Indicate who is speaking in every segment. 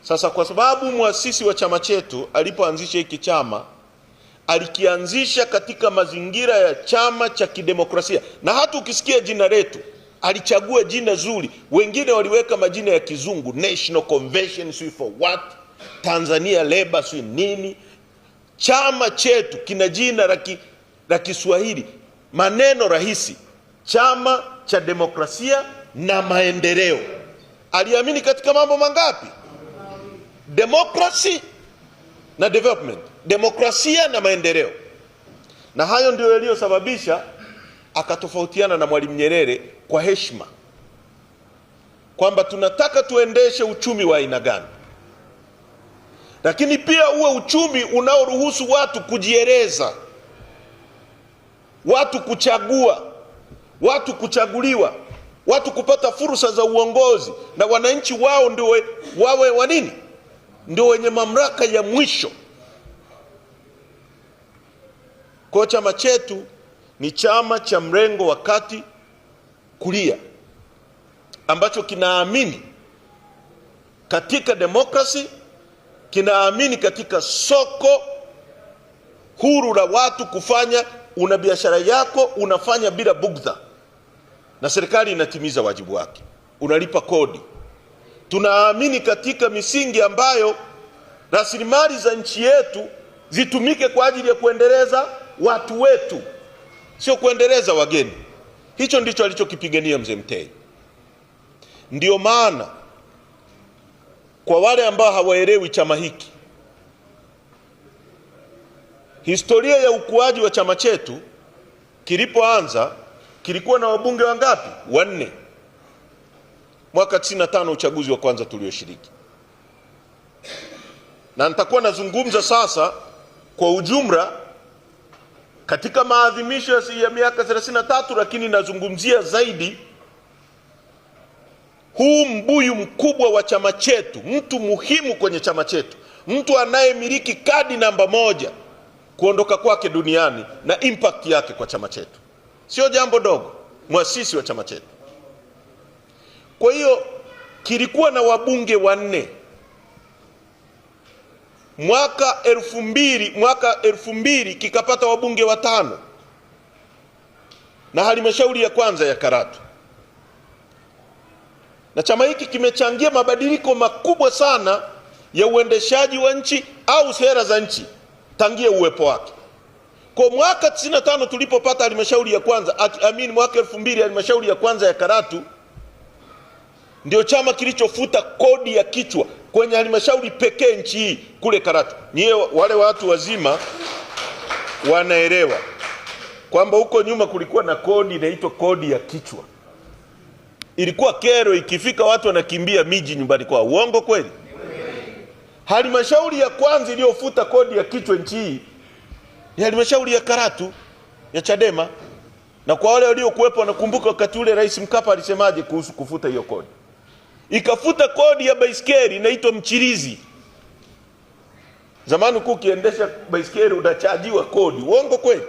Speaker 1: Sasa kwa sababu muasisi wa chama chetu alipoanzisha hiki chama, alikianzisha katika mazingira ya chama cha kidemokrasia, na hata ukisikia jina letu alichagua jina zuri. Wengine waliweka majina ya kizungu, National Convention sui for what, Tanzania Labour sui nini. Chama chetu kina jina la Kiswahili, maneno rahisi, chama cha demokrasia na maendeleo. Aliamini katika mambo mangapi? Democracy na development, demokrasia na maendeleo. Na hayo ndio yaliyosababisha akatofautiana na Mwalimu Nyerere kwa heshima, kwamba tunataka tuendeshe uchumi wa aina gani, lakini pia uwe uchumi unaoruhusu watu kujieleza, watu kuchagua, watu kuchaguliwa, watu kupata fursa za uongozi, na wananchi wao ndio wawe wanini, ndio wenye mamlaka ya mwisho. Kwa chama chetu ni chama cha mrengo wa kati kulia, ambacho kinaamini katika demokrasi, kinaamini katika soko huru la watu kufanya, una biashara yako unafanya bila bugdha, na serikali inatimiza wajibu wake, unalipa kodi. Tunaamini katika misingi ambayo rasilimali za nchi yetu zitumike kwa ajili ya kuendeleza watu wetu, sio kuendeleza wageni. Hicho ndicho alichokipigania Mzee Mtei. Ndio maana kwa wale ambao hawaelewi chama hiki, historia ya ukuaji wa chama chetu, kilipoanza kilikuwa na wabunge wangapi? 4. Mwaka 95 uchaguzi wa kwanza tulioshiriki. Na nitakuwa nazungumza sasa kwa ujumla katika maadhimisho ya miaka 33, lakini nazungumzia zaidi huu mbuyu mkubwa wa chama chetu, mtu muhimu kwenye chama chetu, mtu anayemiliki kadi namba 1, kuondoka kwake duniani na impact yake kwa chama chetu sio jambo dogo, muasisi wa chama chetu. Kwa hiyo kilikuwa na wabunge 4. Mwaka 2000 kikapata wabunge 5 na halmashauri ya kwanza ya Karatu. Na chama hiki kimechangia mabadiliko makubwa sana ya uendeshaji wa nchi au sera za nchi tangia uwepo wake. Kwa mwaka 95 tulipopata halmashauri ya kwanza, mwaka 2000 halmashauri ya kwanza ya Karatu, ndio chama kilichofuta kodi ya kichwa kwenye halmashauri pekee nchi hii kule Karatu. Nyie wale watu wazima wanaelewa kwamba huko nyuma kulikuwa na kodi inaitwa kodi ya kichwa. Ilikuwa kero, ikifika watu wanakimbia miji nyumbani kwao. Uongo kweli? Halmashauri ya kwanza iliyofuta kodi ya kichwa nchi hii ni halmashauri ya Karatu ya Chadema. Na kwa wale waliokuwepo wanakumbuka wakati ule Rais Mkapa alisemaje kuhusu kufuta hiyo kodi. Ikafuta kodi ya baiskeli inaitwa mchirizi. Zamani ukiendesha baiskeli unachajiwa kodi. Uongo kweli?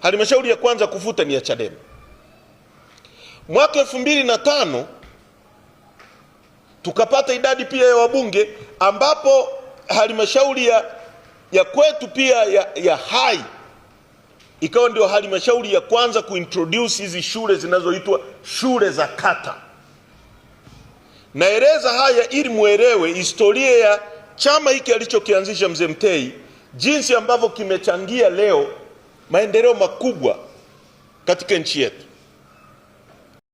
Speaker 1: Halmashauri ya kwanza kufuta ni ya Chadema. Mwaka 2005 tukapata idadi pia ya wabunge, ambapo halmashauri ya kwetu pia ya Hai ikawa ndio halmashauri ya kwanza kuintroduce hizi shule zinazoitwa shule za kata. Naeleza haya ili muelewe historia ya chama hiki alichokianzisha Mzee Mtei, jinsi ambavyo kimechangia leo maendeleo makubwa katika nchi yetu.